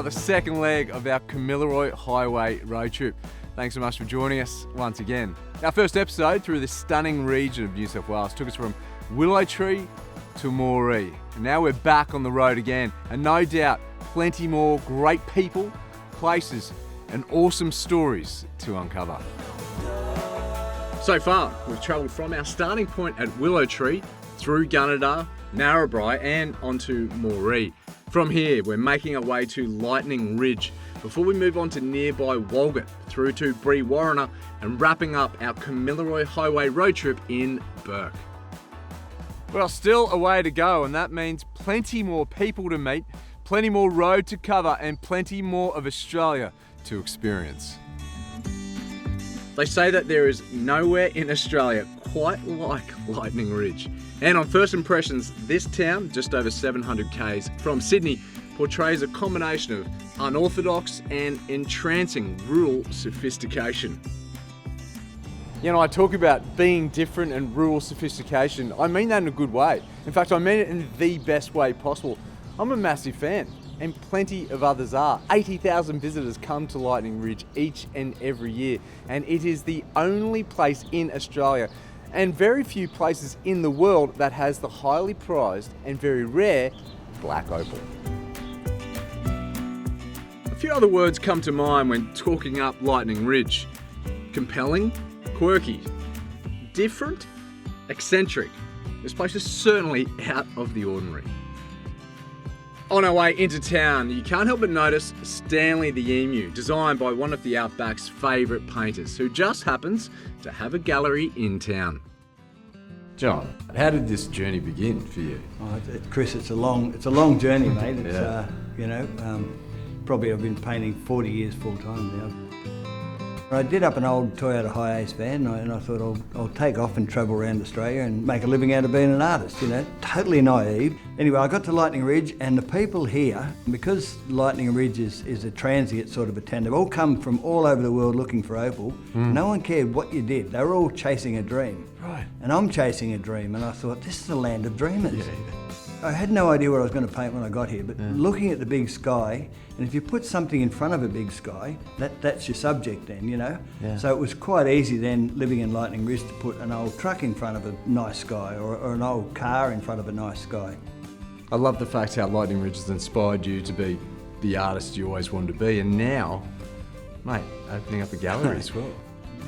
the second leg of our Kamilaroi Highway road trip. Thanks so much for joining us once again. Our first episode through this stunning region of New South Wales took us from Willow Tree to Moree. And now we're back on the road again, and no doubt plenty more great people, places, and awesome stories to uncover. So far, we've travelled from our starting point at Willow Tree through Gunnedah, Narrabri and onto Moree. From here, we're making our way to Lightning Ridge before we move on to nearby Walgett, through to Brewarrina and wrapping up our Kamilaroi Highway road trip in Bourke. Well, still a way to go, and that means plenty more people to meet, plenty more road to cover, and plenty more of Australia to experience. They say that there is nowhere in Australia quite like Lightning Ridge. And on first impressions, this town, just over 700 k's from Sydney, portrays a combination of unorthodox and entrancing rural sophistication. You know, I talk about being different and rural sophistication. I mean that in a good way. In fact, I mean it in the best way possible. I'm a massive fan, and plenty of others are. 80,000 visitors come to Lightning Ridge each and every year, and it is the only place in Australia and very few places in the world that has the highly prized and very rare black opal. A few other words come to mind when talking up Lightning Ridge. Compelling, quirky, different, eccentric. This place is certainly out of the ordinary. On our way into town, you can't help but notice Stanley the Emu, designed by one of the Outback's favourite painters, who just happens to have a gallery in town. John, how did this journey begin for you? Chris, it's a long journey, mate. It's probably I've been painting 40 years full time now. I did up an old Toyota Hiace van, and I thought I'll take off and travel around Australia and make a living out of being an artist, totally naive. Anyway, I got to Lightning Ridge, and the people here, because Lightning Ridge is a transient sort of a town, they've all come from all over the world looking for opal. No one cared what you did, they were all chasing a dream. Right. And I'm chasing a dream, and I thought, this is the land of dreamers. Yeah. I had no idea what I was going to paint when I got here, but looking at the big sky, and if you put something in front of a big sky, that's your subject then, Yeah. So it was quite easy then, living in Lightning Ridge, to put an old truck in front of a nice sky, or an old car in front of a nice sky. I love the fact how Lightning Ridge has inspired you to be the artist you always wanted to be, and now, mate, opening up a gallery as well.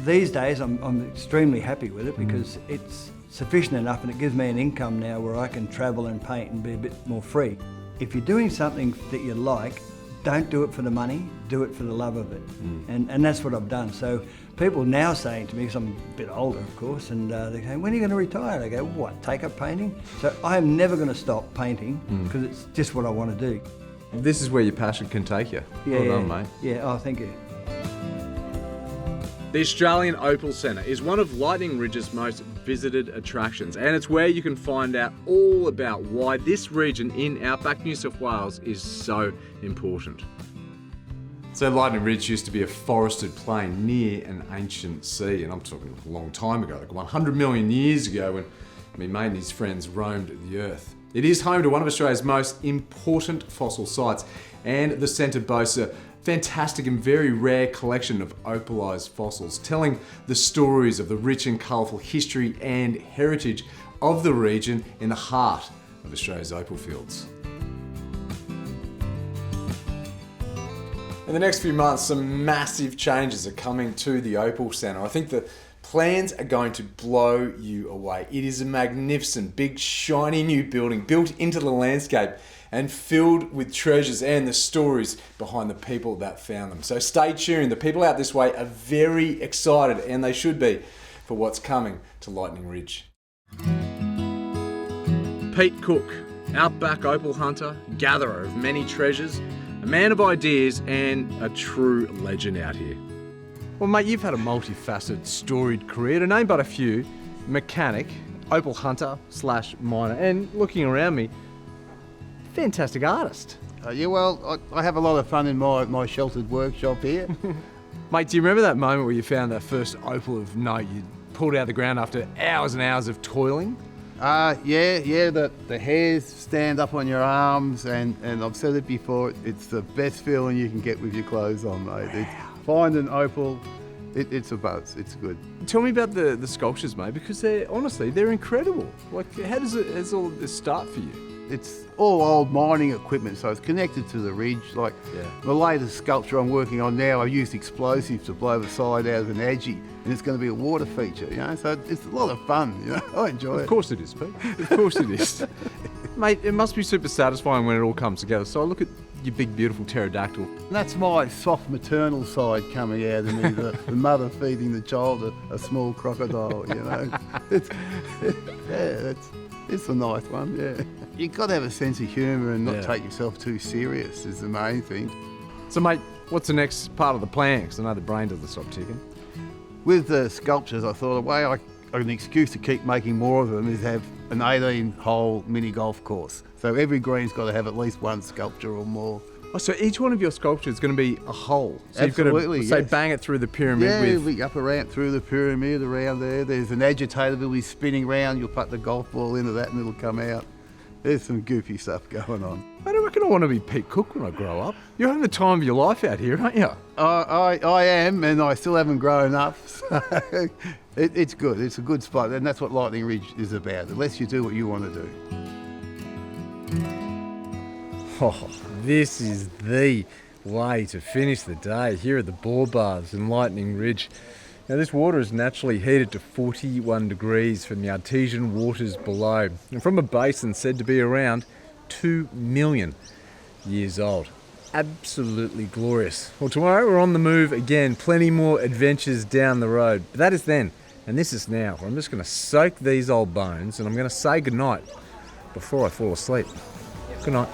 These days I'm extremely happy with it because it's sufficient enough, and it gives me an income now where I can travel and paint and be a bit more free. If you're doing something that you like, don't do it for the money, do it for the love of it. And that's what I've done. So people now saying to me, because I'm a bit older of course, and they're saying, when are you going to retire? I go, what, take up painting? So I am never going to stop painting because it's just what I want to do. This is where your passion can take you. Well done, mate. Yeah, oh, thank you. The Australian Opal Centre is one of Lightning Ridge's most visited attractions, and it's where you can find out all about why this region in outback New South Wales is so important. So Lightning Ridge used to be a forested plain near an ancient sea, and I'm talking a long time ago, like 100 million years ago, when my mate and his friends roamed the earth. It is home to one of Australia's most important fossil sites, and the centre boasts a fantastic and very rare collection of opalised fossils, telling the stories of the rich and colourful history and heritage of the region in the heart of Australia's opal fields. In the next few months, some massive changes are coming to the Opal Centre. I think the plans are going to blow you away. It is a magnificent, big, shiny new building built into the landscape and filled with treasures and the stories behind the people that found them. So stay tuned. The people out this way are very excited, and they should be, for what's coming to Lightning Ridge. Pete Cook, outback opal hunter, gatherer of many treasures, a man of ideas and a true legend out here. Well, mate, you've had a multifaceted, storied career, to name but a few: mechanic, opal hunter / miner, and looking around me, fantastic artist. I have a lot of fun in my sheltered workshop here. Mate, do you remember that moment where you found that first opal of note you pulled out of the ground after hours and hours of toiling? Yeah, the hairs stand up on your arms, and I've said it before, it's the best feeling you can get with your clothes on, mate. It's find an opal, it's a buzz, it's good. Tell me about the sculptures, mate, because they're incredible. Like, how does all of this start for you? It's all old mining equipment, so it's connected to the ridge. Like the latest sculpture I'm working on now, I've used explosives to blow the side out of an edgy, and it's going to be a water feature, you know, so it's a lot of fun, you know, I enjoy it. Of course it is, Pete. Of course it is. Mate, it must be super satisfying when it all comes together. So I look at your big, beautiful pterodactyl. And that's my soft maternal side coming out of me, the mother feeding the child a small crocodile, you know. It's a nice one, yeah. You've got to have a sense of humour and not take yourself too serious is the main thing. So, mate, what's the next part of the plan? Because I know the brain doesn't stop ticking. With the sculptures, I thought an excuse to keep making more of them is have an 18-hole mini golf course. So every green's got to have at least one sculpture or more. Oh, so each one of your sculptures is going to be a hole. So Absolutely, you've got to, say, bang it through the pyramid Yeah, we up a ramp through the pyramid around there. There's an agitator that'll be spinning around. You'll put the golf ball into that and it'll come out. There's some goofy stuff going on. I don't reckon I want to be Pete Cook when I grow up. You're having the time of your life out here, aren't you? I am, and I still haven't grown up. So it's good. It's a good spot, and that's what Lightning Ridge is about. Unless you do what you want to do. Oh, this is the way to finish the day here at the Bore Baths in Lightning Ridge. Now, this water is naturally heated to 41 degrees from the artesian waters below, and from a basin said to be around 2 million years old. Absolutely glorious. Well, tomorrow we're on the move again, plenty more adventures down the road. But that is then, and this is now, where I'm just going to soak these old bones and I'm going to say goodnight before I fall asleep. Good night.